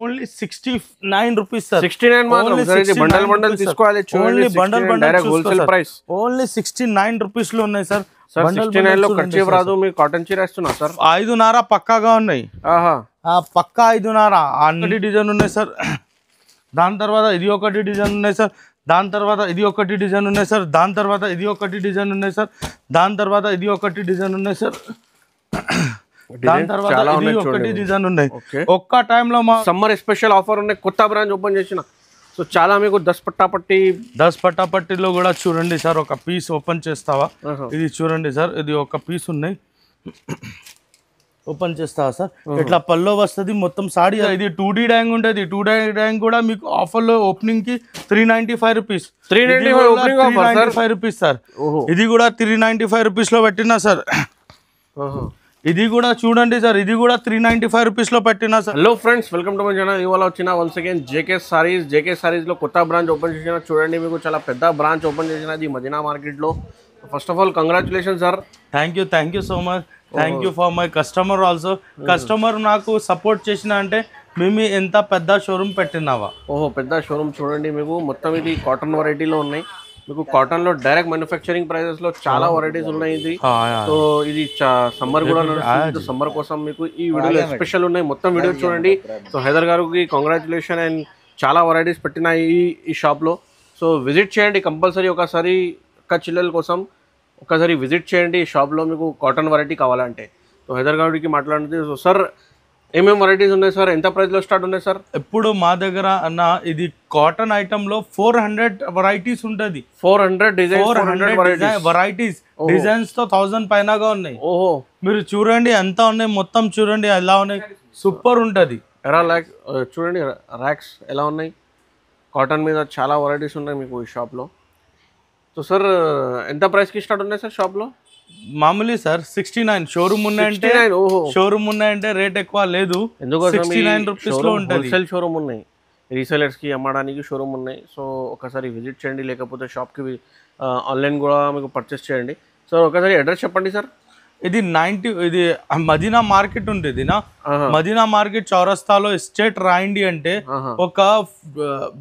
Only 69 rupees sir. 69 మాత్రం sir. ఇది bundle bundle తీసుకోవాలి. Only bundle direct wholesale price. Only 69 rupees లో ఉన్నాయి సార్. 69 లో ఖర్చు రాదు. మీకు కాటన్ చీర ఇస్తున్నా సార్. 5.5 పక్కాగా ఉన్నాయి. పక్కా 5.5 అన్ని డిజైన్ ఉన్నాయి సార్. దాని తర్వాత ఇది ఒకటి డిజైన్ ఉన్నాయి సార్. దాని తర్వాత ఇది ఒకటి డిజైన్ ఉన్నాయి సార్. దాని తర్వాత ఇది ఒకటి డిజైన్ ఉన్నాయి సార్. దాని తర్వాత ఇది ఒకటి డిజైన్ ఉన్నాయి సార్. దాని తర్వాత ఇది ఒకటి డిజైన్ ఉన్నాయి. ఒక్క టైంలో మా సమ్మర్ స్పెషల్ ఆఫర్ ఉన్నాయి. కొత్త బ్రాంచ్ ఓపెన్ చేసిన. సో చాలా మీకు 10 పట్టాపట్టిలో కూడా చూడండి సార్. ఒక పీస్ ఓపెన్ చేస్తావా? ఇది చూడండి సార్. ఇది ఒక పీస్ ఉన్నాయి. ఓపెన్ చేస్తావా సార్? ఇట్లా పల్లో వస్తుంది మొత్తం సాడీ. ఇది 2D డ్యాంగ్ ఉంటుంది. 2D డ్యాంగ్ కూడా మీకు ఆఫర్లో ఓపెనింగ్ కి 395 రూపీస్. 395 rupees sir. ఇది కూడా 395 రూపీస్ లో పెట్టినా సార్. ఇది కూడా చూడండి సార్. ఇది కూడా 395 రూపీస్ లో పెట్టినా sir. Hello friends, welcome to my channel. ఇవాళ వచ్చిన వన్స్ అగైన్ జేకే సారీస్ లో కొత్త బ్రాంచ్ ఓపెన్ చేసిన. చూడండి మీకు చాలా పెద్ద బ్రాంచ్ ఓపెన్ చేసినది మదీనా మార్కెట్ లో. First of all congratulation sir. Thank you so much. Thank you for my customer also. Customer నాకు సపోర్ట్ చేసిన అంటే మేము ఎంత పెద్ద షోరూమ్ పెట్టినావా. పెద్ద షోరూమ్ చూడండి. మీకు మొత్తం ఇది కాటన్ వెరైటీలో ఉన్నాయి. మీకు కాటన్ లో డైరెక్ట్ మ్యానుఫ్యాక్చరింగ్ ప్రైజెస్ లో చాలా వెరైటీస్ ఉన్నాయి. ఇది సో ఇది సమ్మర్ కూడా నడుస్తుంది. సమ్మర్ కోసం మీకు ఈ వీడియోలో స్పెషల్ ఉన్నాయి. మొత్తం వీడియో చూడండి. సో హైదర్ గారికి కంగ్రాచులేషన్. అండ్ చాలా వెరైటీస్ పెట్టిన ఈ షాప్ లో. సో విజిట్ చేయండి కంపల్సరీ. ఒకసారి అక్క చిల్లెల కోసం ఒకసారి విజిట్ చేయండి ఈ షాప్ లో. మీకు కాటన్ వెరైటీ కావాలంటే. సో హైదర్ గారికి మాట్లాడుతుంది. సో సార్ ఏమేమి వెరైటీస్ ఉన్నాయి సార్? ఎంత ప్రైస్ లో స్టార్ట్ ఉన్నాయి సార్? ఇప్పుడు మా దగ్గర అన్న ఇది కాటన్ ఐటమ్ లో 400 వెరైటీస్ ఉంటుంది. 400 వెరైటీస్ డిజైన్స్ తో 1000 పైనగా ఉన్నాయి. మీరు చూడండి ఎంత ఉన్నాయి. మొత్తం చూడండి ఎలా ఉన్నాయి. సూపర్ ఉంటది. చూడండి ర్యాక్స్ ఎలా ఉన్నాయి. కాటన్ మీద చాలా వెరైటీస్ ఉన్నాయి మీకు ఈ షాప్ లో. సో సార్ ఎంత ప్రైస్ కి స్టార్ట్ ఉన్నాయి సార్ షాప్ లో? మామూలు సార్ 69. షోరూమ్ ఉన్నాయంటే రేట్ ఎక్కువ లేదు. 69 రూపీస్ లో ఉంటుంది. హోల్సేల్ షోరూమ్ ఉన్నాయి. రీసేలర్స్ కి అమ్మడానికి షోరూమ్ ఉన్నాయి. సో ఒకసారి విజిట్ చేయండి. లేకపోతే షాప్ కి ఆన్లైన్ కూడా మీకు పర్చేస్ చేయండి. సో ఒకసారి అడ్రస్ చెప్పండి సార్. ఇది ఇది మదీనా మార్కెట్ ఉంటుంది నా. మదీనా మార్కెట్ చౌరస్తాలో స్టేట్ రాయండి అంటే ఒక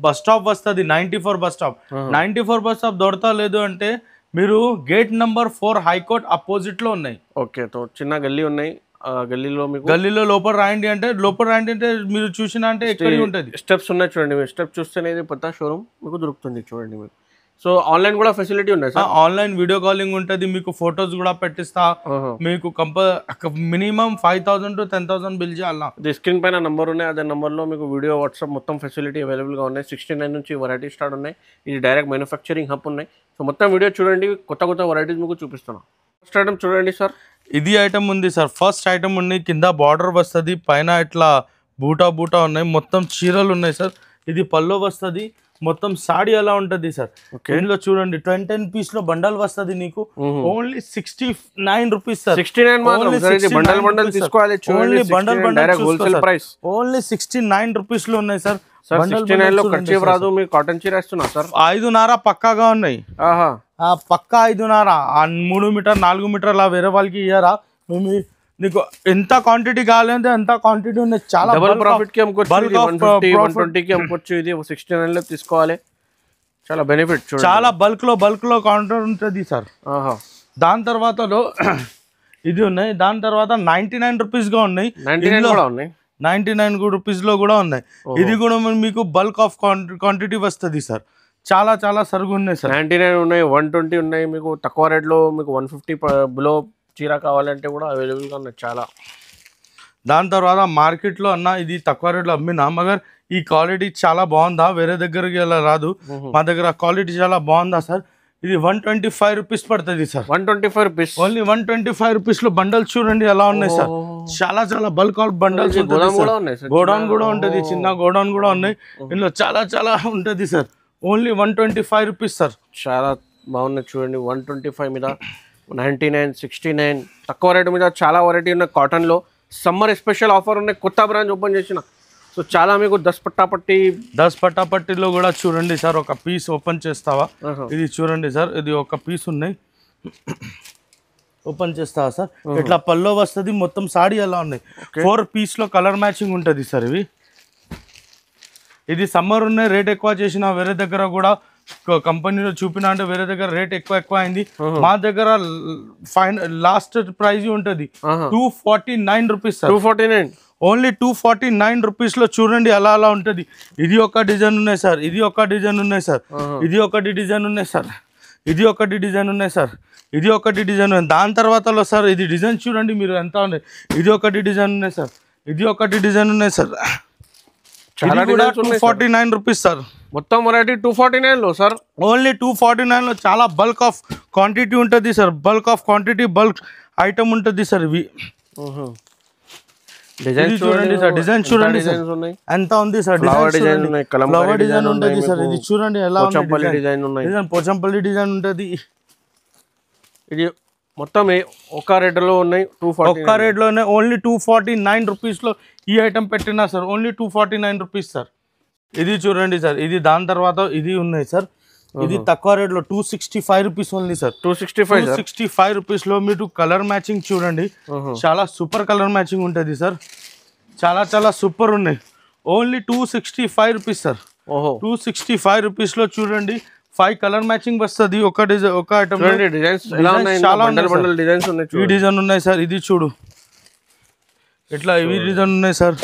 బస్ స్టాప్ వస్తుంది. 94 బస్ స్టాప్. 94 బస్ స్టాప్ దొరకతా లేదు అంటే మీరు గేట్ నంబర్ 4 హైకోర్ట్ అపోజిట్ లో ఉన్నాయి. ఓకే. తో చిన్న గల్లీ ఉన్నాయి. గల్లీలో లోపల రాయండి అంటే మీరు చూసినా అంటే ఎక్కడ ఉంటుంది. స్టెప్స్ ఉన్నాయి చూడండి. మీరు స్టెప్ చూస్తేనే కొత్త షోరూమ్ మీకు దొరుకుతుంది చూడండి మీకు. సో ఆన్లైన్ కూడా ఫెసిలిటీ ఉన్నాయి సార్. ఆన్లైన్ వీడియో కాలింగ్ ఉంటుంది. మీకు ఫొటోస్ కూడా పెట్టిస్తా. మీకు మినిమం 5000 to 10,000 బిల్ చేయాలి. స్క్రీన్ పైన నంబర్ ఉన్నాయి. అదే నంబర్ లో మీకు వీడియో వాట్సాప్ మొత్తం ఫెసిలిటీ అవైలబుల్ గా ఉన్నాయి. 69 నుంచి వెరైటీ స్టార్ట్ ఉన్నాయి. ఇది డైరెక్ట్ మ్యానుఫ్యాక్చరింగ్ హబ్ ఉన్నాయి. సో మొత్తం వీడియో చూడండి. కొత్త వెరైటీస్ మీకు చూపిస్తున్నాం. ఫస్ట్ ఐటమ్ చూడండి సార్. ఇది ఐటమ్ ఉంది సార్. ఫస్ట్ ఐటమ్ ఉన్నాయి. కింద బార్డర్ వస్తుంది. పైన ఇట్లా బూటా ఉన్నాయి. మొత్తం చీరలు ఉన్నాయి సార్. ఇది పల్లో వస్తుంది. మొత్తం సాడీ ఎలా ఉంటది సార్. ఇందులో చూడండి 10 పీస్ లో బండల్ వస్తుంది నీకు. Only 69 rupees sir. 69 తీసుకోవాలి. Only bundle wholesale price. Only 69 rupees లో ఉన్నాయి సార్. 69 లో ఖర్చు రాదు. మీకు కాటన్ చీర ఇస్తున్నా సార్. 5.5 పక్కాగా ఉన్నాయి. పక్కా 5.5. 3 మీటర్ 4 మీటర్ లా వేరే వాళ్ళకి ఇయ్యరా. నీకు ఎంత క్వాంటిటీ కావాలంటే ఎంత క్వాంటిటీ ఉన్నాయి. చాలా ప్రాఫిట్ కి అమ్ముకోవచ్చు. 150 కి అమ్ముకోవచ్చు. ఇది 69 లో తీసుకోవాలి. చాలా బెనిఫిట్. చాలా బల్క్ లో కౌంటర్ ఉంటుంది సార్. దాని తర్వాత ఇది ఉన్నాయి. దాని తర్వాత 99 రూపీస్ గా ఉన్నాయి. 99 రూపీస్ లో కూడా ఉన్నాయి. ఇది కూడా మీకు బల్క్ ఆఫ్ క్వాంటిటీ వస్తుంది సార్. చాలా సరుగు ఉన్నాయి సార్. 99 ఉన్నాయి. 120 ఉన్నాయి. మీకు తక్కువ రేట్ లో మీకు 150 బిలో చీర కావాలంటే కూడా అవైలబుల్గా ఉన్నాయి చాలా. దాని తర్వాత మార్కెట్లో అన్న ఇది తక్కువ రేట్లో అమ్మినా మగర్ ఈ క్వాలిటీ చాలా బాగుందా. వేరే దగ్గరికి అలా రాదు. మా దగ్గర క్వాలిటీ చాలా బాగుందా సార్. ఇది 125 రూపీస్ పడుతుంది సార్. 125 రూపీస్. ఓన్లీ 125 రూపీస్ లో బండల్స్ చూడండి ఎలా ఉన్నాయి సార్. చాలా బల్క్ ఆఫ్ బండల్స్. గోడౌన్ కూడా ఉంటుంది. చిన్న గోడౌన్ కూడా ఉన్నాయి. ఇందులో చాలా ఉంటుంది సార్. Only 125 rupees sir. చాలా బాగున్నాయి చూడండి. 125 మీద 99, 69 తక్కువ రేటు మీద చాలా వెరైటీ ఉన్నాయి కాటన్లో. సమ్మర్ స్పెషల్ ఆఫర్ ఉన్నాయి. కొత్త బ్రాంచ్ ఓపెన్ చేసిన. సో చాలా మీకు 10 పట్టాపట్టిలో కూడా చూడండి సార్. ఒక పీస్ ఓపెన్ చేస్తావా? ఇది చూడండి సార్. ఇది ఒక పీస్ ఉన్నాయి. ఓపెన్ చేస్తావా సార్? ఇట్లా పల్లో వస్తుంది. మొత్తం సాడీ ఎలా ఉన్నాయి. 4 పీస్ లో కలర్ మ్యాచింగ్ ఉంటుంది సార్. ఇవి ఇది సమ్మర్ ఉన్నాయి, రేట్ ఎక్కువ చేసిన వేరే దగ్గర కూడా కంపెనీలో చూపినా అంటే వేరే దగ్గర రేట్ ఎక్కువ అయింది. మా దగ్గర లాస్ట్ ప్రైజ్ ఉంటుంది 249 రూపీస్ సార్. 249 ఓన్లీ 249 రూపీస్ లో చూడండి అలా అలా ఉంటుంది. ఇది ఒక డిజైన్ ఉన్నాయి సార్, ఇది ఒక డిజైన్ ఉన్నాయి సార్, ఇది ఒకటి డిజైన్ ఉన్నాయి సార్, ఇది ఒకటి డిజైన్ ఉన్నాయి సార్, ఇది ఒకటి డిజైన్ ఉంది. దాని తర్వాతలో సార్ ఇది డిజైన్ చూడండి మీరు ఎంత ఉన్నాయి. ఇది ఒకటి డిజైన్ ఉన్నాయి సార్, ఇది ఒకటి డిజైన్ ఉన్నాయి సార్. చాలా కూడా 249 రూపీస్ సార్. మొత్తం వెరైటీ 249 లో సార్. ఓన్లీ 249 లో చాలా బల్క్ ఆఫ్ క్వాంటిటీ ఉంటుంది sir. Bulk of quantity bulk item ఉంటుంది సార్. ఇవి డిజైన్ చూడండి సార్, డిజైన్ చూడండి సార్ ఎంత ఉంది సార్. ఫ్లవర్ డిజైన్ ఉంటుంది సార్. ఇది చూడండి ఎలా ఉంది డిజైన్ ఉన్నాయి. డిజైన్ పోచంపల్లి డిజైన్ ఉంటుంది. ఇది మొత్తం ఒక రేట్ లో ఉన్నాయి. ఒక్క రేట్ లోనే ఓన్లీ 249 రూపీస్ లో ఈ ఐటమ్ పెట్టినా సార్. Only 249 rupees sir. ఇది చూడండి సార్. ఇది దాని తర్వాత ఇది ఉన్నాయి సార్. ఇది తక్కువ రేట్ లో 265 రూపీస్ ఓన్లీ సార్. 265 రూపీస్ లో మీరు కలర్ మ్యాచింగ్ చూడండి. చాలా సూపర్ కలర్ మ్యాచింగ్ ఉంటుంది సార్. చాలా చాలా సూపర్ ఉన్నాయి. Only 265 rupees sir. 265 రూపీస్ లో చూడండి 5 కలర్ మ్యాచింగ్ వస్తుంది ఒక డిజైన్ ఒక ఐటమ్. ఈ డిజైన్ ఉన్నాయి సార్. ఇది చూడు ఇట్లా ఇవి డిజైన్ ఉన్నాయి సార్.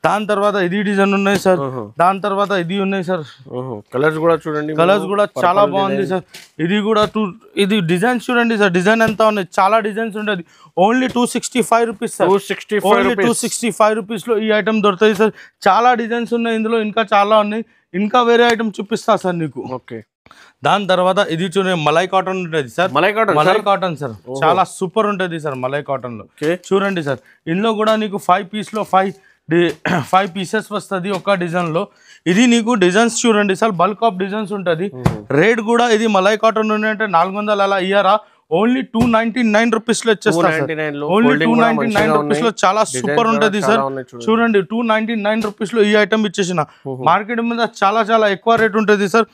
దాని తర్వాత ఇది డిజైన్ ఉన్నాయి సార్. దాని తర్వాత ఇది ఉన్నాయి సార్. కలర్స్ కూడా చూడండి, కలర్స్ కూడా చాలా బాగుంది సార్. ఇది కూడా ఇది డిజైన్ చూడండి సార్. డిజైన్ ఎంత ఉన్నాయి, చాలా డిజైన్స్ ఉంటుంది. Only 265 rupees sir. Only 265 rupees లో ఈ ఐటమ్ దొరుకుతుంది సార్. చాలా డిజైన్స్ ఉన్నాయి ఇందులో, ఇంకా చాలా ఉన్నాయి. ఇంకా వేరే ఐటమ్ చూపిస్తా సార్ నీకు. ఓకే. దాని తర్వాత ఇది చూడండి మలై కాటన్ ఉంటుంది సార్. మలై కాటన్ సార్ చాలా సూపర్ ఉంటుంది సార్. మలై కాటన్ లో చూడండి సార్. ఇందులో కూడా నీకు 5 పీస్ లో 5 పీసెస్ వస్తుంది ఒక డిజైన్ లో. ఇది నీకు డిజైన్స్ చూడండి సార్. బల్క్ ఆఫ్ డిజైన్స్ ఉంటుంది. రేట్ కూడా ఇది మలై కాటన్ అంటే 400 అలా ఇయ్యారా. ఓన్లీ 299 రూపీస్ లో ఇచ్చేస్తా సార్. ఓన్లీ 299 రూపీస్ లో చాలా సూపర్ ఉంటుంది సార్. చూడండి 299 రూపీస్ లో ఈ ఐటమ్ ఇచ్చేసిన. మార్కెట్ మీద చాలా చాలా ఎక్కువ రేట్ ఉంటుంది సార్.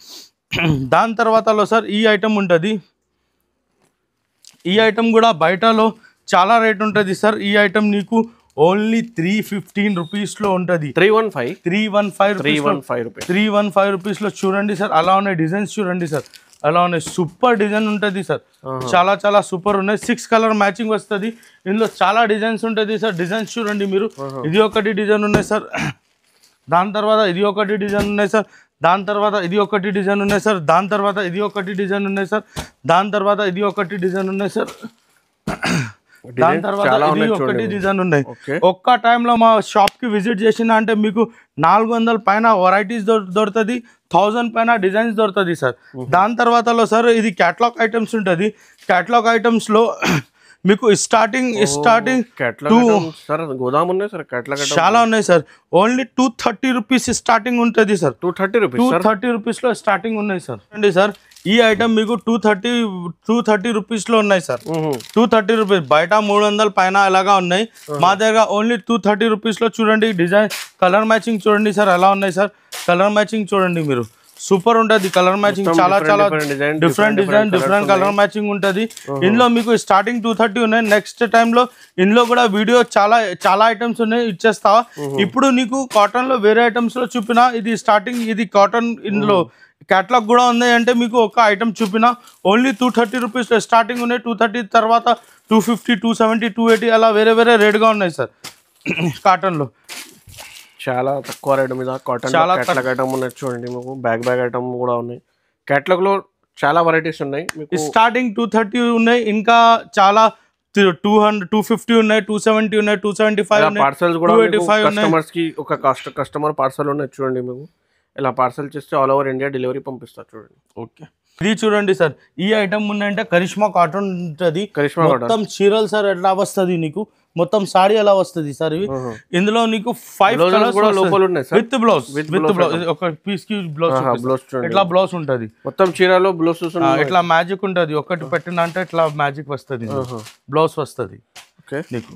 దాని తర్వాతలో సార్ ఈ ఐటమ్ ఉంటుంది. ఈ ఐటమ్ కూడా బయటలో చాలా రేట్ ఉంటుంది సార్. ఈ ఐటమ్ నీకు ఓన్లీ 315 రూపీస్ లో ఉంటుంది. 315 రూపీస్ లో చూడండి సార్. అలా ఉన్నాయి డిజైన్స్ చూడండి సార్. అలా ఉన్నాయి సూపర్ డిజైన్ ఉంటుంది సార్. చాలా చాలా సూపర్ ఉన్నాయి. 6 కలర్ మ్యాచింగ్ వస్తుంది. ఇందులో చాలా డిజైన్స్ ఉంటుంది సార్. డిజైన్స్ చూడండి మీరు. ఇది ఒకటి డిజైన్ ఉన్నాయి సార్. దాని తర్వాత ఇది ఒకటి డిజైన్ ఉన్నాయి సార్. దాని తర్వాత ఇది ఒకటి డిజైన్ ఉన్నాయి సార్. దాని తర్వాత ఇది ఒకటి డిజైన్ ఉన్నాయి సార్. దాని తర్వాత ఇది ఒకటి డిజైన్ ఉన్నాయి సార్. దాని తర్వాత ఇది ఒకటి డిజైన్ ఉన్నాయి. ఒక్క టైంలో మా షాప్ కి విజిట్ చేసిన అంటే మీకు 400 పైన వెరైటీస్ దొరుకుతుంది. 1000 పైన డిజైన్స్ దొరుకుతుంది సార్. దాని తర్వాతలో సార్ ఇది క్యాటలాగ్ ఐటమ్స్ ఉంటుంది. క్యాటలాగ్ ఐటమ్స్ లో మీకు స్టార్టింగ్ చాలా ఉన్నాయి సార్. ఓన్లీ 230 రూపీస్ స్టార్టింగ్ ఉంటుంది సార్. 230 రూపీస్ లో స్టార్టింగ్ ఉన్నాయి సార్. అండి సార్ ఈ ఐటమ్ మీకు 230 రూపీస్ లో ఉన్నాయి సార్. 230 రూపీస్. బయట 300 పైన అలాగా ఉన్నాయి. మా దగ్గర ఓన్లీ 230 రూపీస్ లో చూడండి. డిజైన్ కలర్ మ్యాచింగ్ చూడండి సార్ ఎలా ఉన్నాయి సార్. కలర్ మ్యాచింగ్ చూడండి మీరు. సూపర్ ఉంటుంది కలర్ మ్యాచింగ్. చాలా చాలా different design different colour matching ఉంటుంది. ఇందులో మీకు స్టార్టింగ్ 230 ఉన్నాయి. నెక్స్ట్ టైంలో ఇందులో కూడా వీడియో చాలా ఐటమ్స్ ఉన్నాయి ఇచ్చేస్తా. ఇప్పుడు నీకు కాటన్ లో వేరే ఐటమ్స్ లో చూపినా. ఇది స్టార్టింగ్ ఇది కాటన్. ఇందులో క్యాటలాగ్ కూడా ఉంది అంటే మీకు ఒక ఐటమ్ చూపినా. ఓన్లీ 230 రూపీస్ స్టార్టింగ్ ఉన్నాయి. 230 తర్వాత 250 270 280 అలా వేరే వేరే రేట్గా ఉన్నాయి సార్. కాటన్ లో చాలా తక్కువ రేట్ మీద కాటన్ క్యాటలాగ్ ఐటమ్ ఉన్నాయి చూడండి. మీకు బ్యాగ్ ఐటమ్ కూడా ఉన్నాయి. క్యాటలాగ్ లో చాలా వెరైటీస్ ఉన్నాయి. మీకు స్టార్టింగ్ 230 ఉన్నాయి. ఇంకా చాలా 200 250 ఉన్నాయి, 270 ఉన్నాయి, 275 ఉన్నాయి. పార్సల్స్ కూడా కస్టమర్స్ కి ఒక కస్టమర్ పార్సల్ ఉన్నాయి చూడండి. మీకు ఇలా పార్సల్ చేస్తే ఆల్ ఓవర్ ఇండియా డెలివరీ పంపిస్తారు చూడండి. ఓకే. ఇది చూడండి సార్. ఈ ఐటమ్ ఉన్నాయంటే కరిష్మా కాటన్ ఉంటుంది. మొత్తం చీరలు సార్ ఎట్లా వస్తుంది నీకు. మొత్తం సాడీ ఎలా వస్తుంది సార్. ఇవి ఇందులో నీకు 5 కలర్స్ కూడా లోపల ఉన్నాయి సార్. విత్ బ్లౌజ్ ఒక పీస్ కి బ్లౌజ్ ఇట్లా బ్లౌజ్ ఉంటుంది. మొత్తం చీరలో బ్లౌజ్ ఇట్లా మ్యాజిక్ ఉంటుంది. ఒకటి పెట్టిన అంటే ఇట్లా మ్యాజిక్ వస్తుంది. బ్లౌజ్ వస్తుంది నీకు.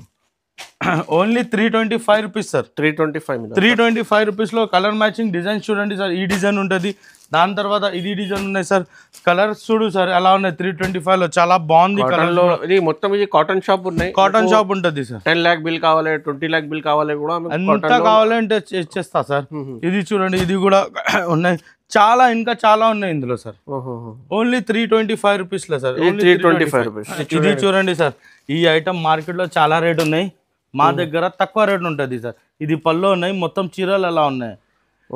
Only 325 rupees sir. 325 రూపీస్ లో కలర్ మ్యాచింగ్ డిజైన్ చూడండి సార్. ఈ డిజైన్ ఉంటుంది. దాని తర్వాత ఇది డిజైన్ ఉన్నాయి సార్. కలర్స్ చూడు సార్ ఎలా ఉన్నాయి. 325 లో చాలా బాగుంది కలర్. ఇది మొత్తం ఇది కాటన్ షాప్ ఉన్నాయి. కాటన్ షాప్ ఉంటుంది సార్. 10 lakh బిల్ కావాలి, 20 lakh బిల్ కావాలి కూడా ఎంత కావాలంటే చేస్తా సార్. ఇది చూడండి, ఇది కూడా ఉన్నాయి చాలా, ఇంకా చాలా ఉన్నాయి ఇందులో సార్. ఓన్లీ 325 రూపీస్ లో సార్. 325 రూపీస్. ఇది చూడండి సార్, ఈ ఐటమ్ మార్కెట్ లో చాలా రేట్ ఉన్నాయి, మా దగ్గర తక్కువ రేట్ ఉంటుంది సార్. ఇది పళ్ళు ఉన్నాయి, మొత్తం చీరలు అలా ఉన్నాయి.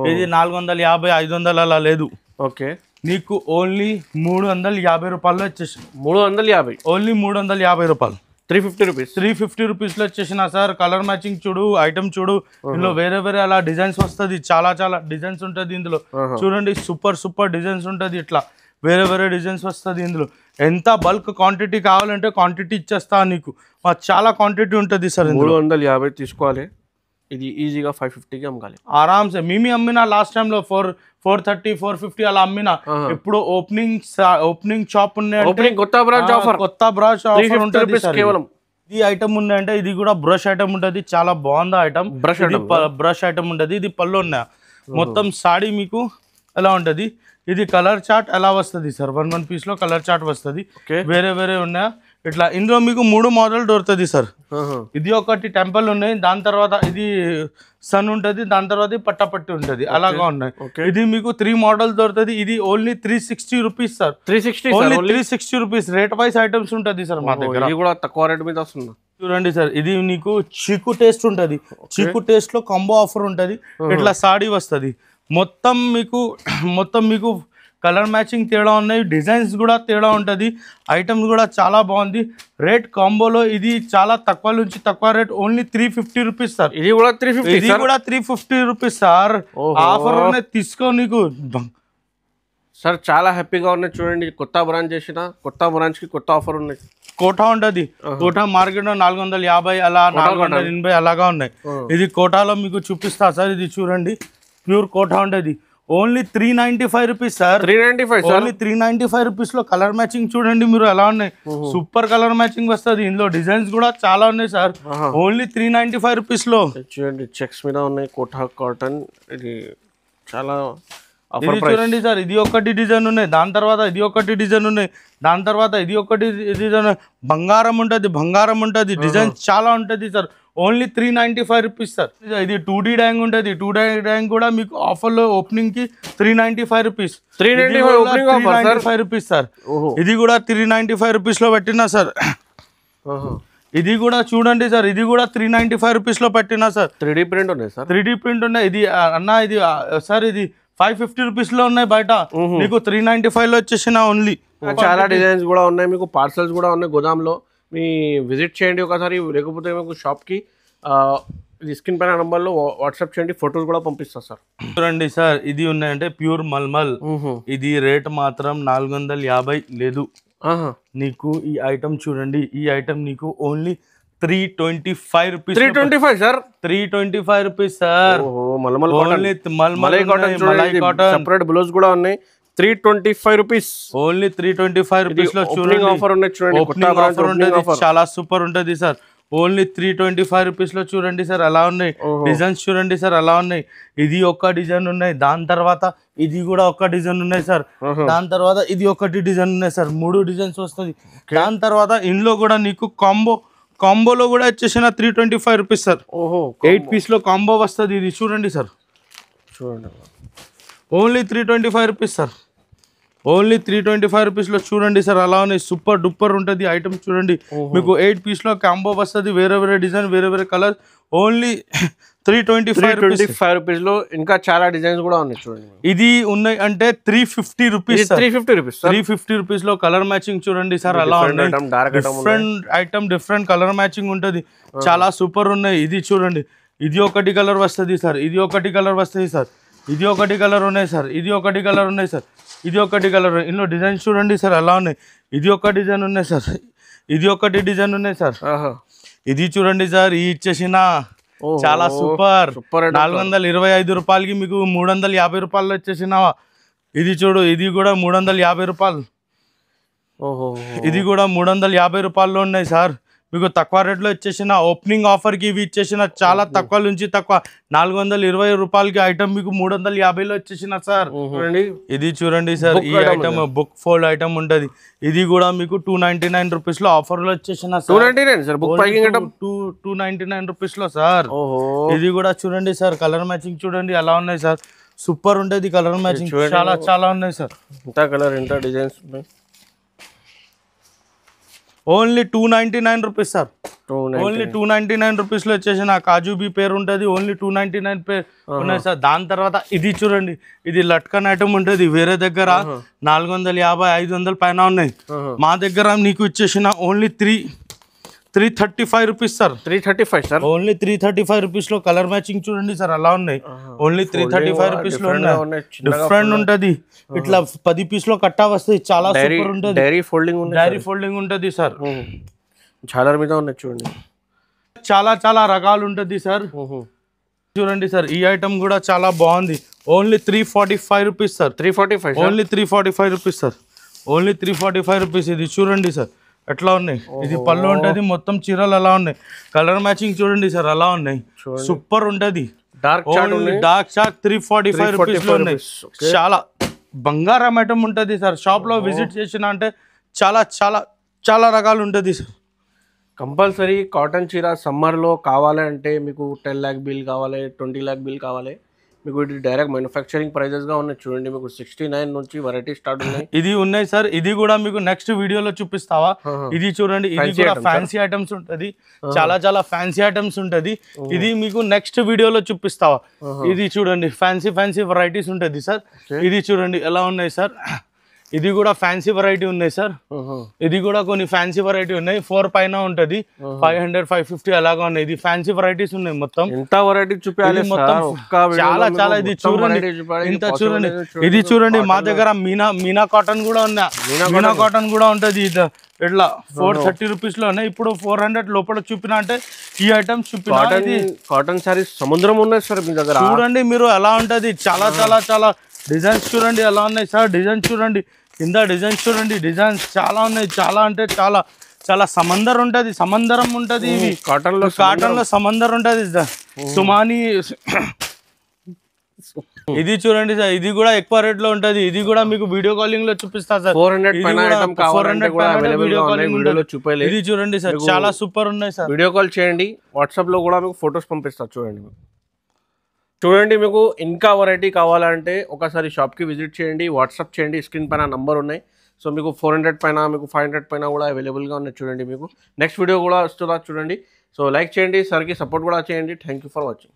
ఇది 450, 500 అలా లేదు. ఓకే, నీకు ఓన్లీ 350 రూపాయల్లో వచ్చేసి. 350, ఓన్లీ 350 రూపాయలు. 350 రూపీస్. 350 రూపీస్ లో వచ్చేసిన సార్. కలర్ మ్యాచింగ్ చూడు, ఐటమ్ చూడు, ఇందులో వేరే వేరే అలా డిజైన్స్ వస్తుంది. చాలా చాలా డిజైన్స్ ఉంటుంది ఇందులో. చూడండి, సూపర్ సూపర్ డిజైన్స్ ఉంటుంది. ఇట్లా వేరే వేరే డిజైన్స్ వస్తుంది ఇందులో. ఎంత బల్క్ క్వాంటిటీ కావాలంటే క్వాంటిటీ ఇచ్చేస్తా నీకు. చాలా క్వాంటిటీ ఉంటుంది సార్. 350 తీసుకోవాలి. ఇది ఈజీగా 550కి అమ్మాలి ఆరామ్సే. మేము అమ్మినా లాస్ట్ టైంలో 430, 450 అలా అమ్మినా. ఇప్పుడు ఓపెనింగ్ షాప్ ఉన్నాయి, కొత్త బ్రాంచ్ ఆఫర్ ఉంటుంది కేవలం. ఈ ఐటమ్ ఉన్నాయంటే ఇది కూడా బ్రష్ ఐటమ్ ఉంటుంది, చాలా బాగుంది ఐటమ్. బ్రష్ ఐటమ్ ఉంటుంది. ఇది పళ్ళు ఉన్నాయి. మొత్తం సాడీ మీకు ఎలా ఉంటుంది. ఇది కలర్ చార్ట్ ఎలా వస్తుంది సార్. 1 piece లో కలర్ చార్ట్ వస్తుంది. వేరే వేరే ఉన్నాయా ఇట్లా. ఇందులో మీకు 3 మోడల్ దొరుకుతుంది సార్. ఇది ఒకటి టెంపుల్ ఉన్నాయి, దాని తర్వాత ఇది సన్ ఉంటుంది, దాని తర్వాత పట్టపట్టి ఉంటుంది, అలాగా ఉన్నాయి. ఇది మీకు 3 మోడల్ దొరుకుతుంది. ఇది only 360 rupees sir. 360 rupees. Rate wise items ఉంటుంది సార్ మా దగ్గర. ఇది కూడా తక్కువ రేట్ మీద వస్తుంది. చూడండి సార్, ఇది నీకు చీకు టేస్ట్ ఉంటుంది. చీకు టేస్ట్ లో కాంబో ఆఫర్ ఉంటుంది. ఇట్లా సాడీ వస్తుంది. మొత్తం మీకు కలర్ మ్యాచింగ్ తేడా ఉన్నాయి, డిజైన్స్ కూడా తేడా ఉంటుంది. ఐటమ్స్ కూడా చాలా బాగుంది. రేట్ కాంబోలో ఇది చాలా తక్కువ నుంచి తక్కువ రేట్, ఓన్లీ 350 రూపీస్ సార్. ఇది కూడా 350 రూపీస్ సార్. ఆఫర్ ఉన్నాయి, తీసుకో నీకు సార్. చాలా హ్యాపీగా ఉన్నాయి. చూడండి, కొత్త బ్రాంచ్ చేసిన కొత్త బ్రాంచ్ కి కొత్త ఆఫర్ ఉన్నాయి. కోటా ఉంటుంది. కోటా మార్కెట్ లో 450 అలా 480 అలాగా ఉన్నాయి. ఇది కోటాలో మీకు చూపిస్తా సార్. ఇది చూడండి, ప్యూర్ కోటా ఉంటుంది. Only 395 rupees sir. 395 only 395 rupees లో కలర్ మ్యాచింగ్ చూడండి మీరు ఎలా ఉన్నాయి. సూపర్ కలర్ మ్యాచింగ్ వస్తుంది. ఇందులో డిజైన్స్ కూడా చాలా ఉన్నాయి సార్. ఓన్లీ 395 రూపీస్ లో చూడండి, చెక్స్ మీద ఉన్నాయి. కోటా కాటన్. ఇది చాలా ఇది చూడండి సార్. ఇది ఒకటి డిజైన్ ఉన్నాయి, దాని తర్వాత ఇది ఒకటి డిజైన్ ఉన్నాయి, దాని తర్వాత ఇది ఒకటి డిజైన్. బంగారం ఉంటుంది. డిజైన్ చాలా ఉంటుంది సార్. Only 395 rupees sir. ఇది 2D డ్యాంగ్ ఉంటుంది. 2D డ్యాంగ్ కూడా మీకు ఆఫర్ లో ఓపెనింగ్ కి 395 రూపీస్. 395 rupees sir. ఇది కూడా 395 రూపీస్ లో పెట్టినా సార్. ఇది కూడా చూడండి సార్, ఇది కూడా 395 రూపీస్ లో పెట్టినా సార్. 3D ప్రింట్ ఉన్నాయి సార్. 3D ప్రింట్ ఉన్నాయి. ఇది అన్న ఇది సార్, ఇది 550 రూపీస్ లో ఉన్నాయి బయట. మీకు 395 లో వచ్చేసిన ఓన్లీ. చాలా డిజైన్స్ కూడా ఉన్నాయి. మీకు పార్సల్స్ కూడా ఉన్నాయి గోదాంలో. మీ విజిట్ చేయండి ఒకసారి, లేకపోతే మీకు షాప్కి స్క్రీన్ పైన నంబర్లో వాట్సాప్ చేయండి, ఫొటోస్ కూడా పంపిస్తా సార్. చూడండి సార్, ఇది ఉన్నాయంటే ప్యూర్ మల్మల్. ఇది రేట్ మాత్రం 450 లేదు. నీకు ఈ ఐటమ్ చూడండి, ఈ ఐటమ్ నీకు only 325 rupees. 325 sir. 325 rupees sir. Malai cotton separate blouse కూడా ఉన్నాయి. 325 రూపీస్. ఓన్లీ 325 రూపీస్ లో చూడండి ఆఫర్ ఉన్నాయి. చూడండి, చాలా సూపర్ ఉంటుంది సార్. ఓన్లీ 325 రూపీస్ లో చూడండి సార్ ఎలా ఉన్నాయి. డిజైన్స్ చూడండి సార్ ఎలా ఉన్నాయి. ఇది ఒక డిజైన్ ఉన్నాయి, దాని తర్వాత ఇది కూడా ఒక డిజైన్ ఉన్నాయి సార్. దాని తర్వాత ఇది ఒకటి డిజైన్ ఉన్నాయి సార్. 3 డిజైన్స్ వస్తుంది. దాని తర్వాత ఇందులో కూడా నీకు కాంబోలో కూడా వచ్చేసిన 325 రూపీస్ సార్. 8 పీస్ లో కాంబో వస్తుంది. ఇది చూడండి సార్, చూడండి, only 325 rupees sir. Only 325 rupees లో చూడండి సార్ అలా ఉన్నాయి. సూపర్ డూపర్ ఉంటుంది ఐటమ్. చూడండి, మీకు 8 పీస్ లో కాంబో వస్తుంది. వేరే వేరే డిజైన్, వేరే వేరే కలర్. ఓన్లీ 325 రూపీస్ లో ఇంకా చాలా డిజైన్స్ కూడా ఉన్నాయి. చూడండి, ఇది ఉన్నాయి అంటే 350 రూపీస్. 350 రూపీస్ లో కలర్ మ్యాచింగ్ చూడండి సార్ అలా ఉన్నాయి. Different item, different colour matching ఉంటుంది. చాలా సూపర్ ఉన్నాయి. ఇది చూడండి, ఇది ఒకటి కలర్ వస్తుంది సార్. ఇది ఒకటి కలర్ వస్తుంది సార్. ఇది ఒకటి కలర్ ఉన్నాయి సార్. ఇది ఒకటి కలర్ ఉన్నాయి సార్. ఇది ఒకటి కలర్. ఇందులో డిజైన్స్ చూడండి సార్ ఎలా ఉన్నాయి. ఇది ఒక డిజైన్ ఉన్నాయి సార్. ఇది ఒకటి డిజైన్ ఉన్నాయి సార్. ఇది చూడండి సార్, ఈ ఇచ్చేసిన చాలా సూపర్. 425 రూపాయలకి మీకు 350 రూపాయలు వచ్చేసిన. ఇది చూడు, ఇది కూడా 350 రూపాయలు. ఇది కూడా 350 రూపాయల్లో ఉన్నాయి సార్. మీకు తక్కువ రేట్లో ఇచ్చేసిన ఓపెనింగ్ ఆఫర్కి ఇవి ఇచ్చేసిన చాలా తక్కువ నుంచి తక్కువ 420 రూపాయలకి ఐటమ్ మీకు 350లో ఇచ్చేసిన సార్. ఇది చూడండి సార్, ఈ ఐటమ్ బుక్ ఫోల్డ్ ఐటమ్ ఉంటుంది. ఇది కూడా మీకు 299 రూపీస్లో ఆఫర్లో ఇచ్చేసిన సార్. 299 రూపీస్లో సార్. ఇది కూడా చూడండి సార్, కలర్ మ్యాచింగ్ చూడండి ఎలా ఉన్నాయి సార్, సూపర్ ఉంటుంది కలర్ మ్యాచింగ్, చాలా చాలా ఉన్నాయి సార్. ఇంత కలర్ ఇంత డిజైన్స్ ఉన్నాయి. Only 299 rupees sir. ఓన్లీ 299 రూపీస్లో వచ్చేసిన కాజు బీ పేరు ఉంటుంది. ఓన్లీ 299 పేరు ఉన్నాయి సార్. దాని తర్వాత ఇది చూడండి, ఇది లట్కన్ ఐటమ్ ఉంటుంది. వేరే దగ్గర 450 500 పైన ఉన్నాయి. మా దగ్గర నీకు ఇచ్చేసిన only 335 rupees sir. 335 sir. Only 335 రూపీస్లో కలర్ మ్యాచింగ్ చూడండి సార్ ఎలా ఉన్నాయి. ఓన్లీ 335 రూపీస్లో ఉన్నాయి. డిఫరెంట్ ఉంటుంది. ఇట్లా 10 పీస్లో కట్టా వస్తాయి, చాలా సూపర్ ఉంటుంది. డైరీ ఫోల్డింగ్ ఉంటుంది సార్. చాలా మీద ఉన్నాయి చూడండి, చాలా చాలా రకాలు ఉంటుంది సార్. చూడండి సార్, ఈ ఐటమ్ కూడా చాలా బాగుంది. Only 345 rupees sir. 345 only 345 rupees sir. Only 345 rupees. ఇది చూడండి సార్ ఎట్లా ఉన్నాయి. ఇది పళ్ళు ఉంటుంది, మొత్తం చీరలు అలా ఉన్నాయి. కలర్ మ్యాచింగ్ చూడండి సార్ అలా ఉన్నాయి, సూపర్ ఉంటుంది. డార్క్ చార్ట్ 345 రూపీస్ లో ఉన్నాయి. చాలా బంగారం ఐటమ్ ఉంటుంది సార్. షాప్ లో విజిట్ చేసిన అంటే చాలా చాలా చాలా రకాలు ఉంటుంది సార్. కంపల్సరీ కాటన్ చీర సమ్మర్లో కావాలి అంటే మీకు 10 lakh బిల్ కావాలి, 20 lakh బిల్ కావాలి. మీకు ఇది డైరెక్ట్ మ్యానుఫ్యాక్చరింగ్ ప్రైజెస్గా ఉన్నాయి చూడండి. మీకు 69 నుంచి వెరైటీ స్టార్ట్ ఉన్నాయి. ఇది ఉన్నాయి సార్. ఇది కూడా మీకు నెక్స్ట్ వీడియోలో చూపిస్తావా. ఇది చూడండి, ఇది కూడా ఫ్యాన్సీ ఐటమ్స్ ఉంటుంది. చాలా చాలా ఫ్యాన్సీ ఐటమ్స్ ఉంటుంది. ఇది మీకు నెక్స్ట్ వీడియోలో చూపిస్తావా. ఇది చూడండి, ఫ్యాన్సీ వెరైటీస్ ఉంటుంది సార్. ఇది చూడండి ఎలా ఉన్నాయి సార్. ఇది కూడా ఫ్యాన్సీ వెరైటీ ఉన్నాయి సార్. ఇది కూడా కొన్ని ఫ్యాన్సీ వెరైటీ ఉన్నాయి. 4 పైన ఉంటుంది, 500 550 అలాగా ఉన్నాయి. ఇది ఫ్యాన్సీ వెరైటీస్ ఉన్నాయి మొత్తం. ఎంత వెరైటీ చూపించాలి మొత్తం, చాలా చాలా. ఇది చూడండి, ఇంత చూడండి. ఇది చూడండి, మా దగ్గర మీనా కాటన్ కూడా ఉన్నాయి. మీనా కాటన్ కూడా ఉంటుంది. ఇట్లా 430 రూపీస్లో ఉన్నాయి. ఇప్పుడు 400 లోపల చూపిన అంటే ఈ ఐటమ్స్ చూపిన. కాటన్ సారీస్ సముద్రం ఉన్నాయి సార్ మీ దగ్గర. చూడండి మీరు ఎలా ఉంటుంది. చాలా చాలా చాలా డిజైన్స్ చూడండి ఎలా ఉన్నాయి సార్. డిజైన్స్ చూడండి, కింద డిజైన్స్ చూడండి. డిజైన్స్ చాలా ఉన్నాయి, చాలా అంటే చాలా చాలా. సమందరం ఉంటుంది. ఇవి కాటన్ లో సమందరం ఉంటుంది. సుమాని ఇది చూడండి సార్, ఇది కూడా ఎక్కువ రేట్ లో ఉంటది. ఇది కూడా మీకు వీడియో కాలింగ్ లో చూపిస్తా సార్. 400 చూపాలి. ఇది చూడండి సార్, చాలా సూపర్ ఉన్నాయి సార్. వీడియో కాల్ చేయండి, వాట్సాప్ లో కూడా మీకు ఫొటోస్ పంపిస్తా. చూడండి మీకు ఇంకా వెరైటీ కావాలంటే ఒకసారి షాప్కి విజిట్ చేయండి, వాట్సాప్ చేయండి. స్క్రీన్ పైన నంబర్ ఉన్నాయి. సో మీకు 400 పైన, మీకు 500 పైన కూడా అవైలబుల్గా ఉన్నాయి. చూడండి, మీకు నెక్స్ట్ వీడియో కూడా వస్తుందా చూడండి. సో లైక్ చేయండి, సార్కి సపోర్ట్ కూడా చేయండి. Thank you for watching.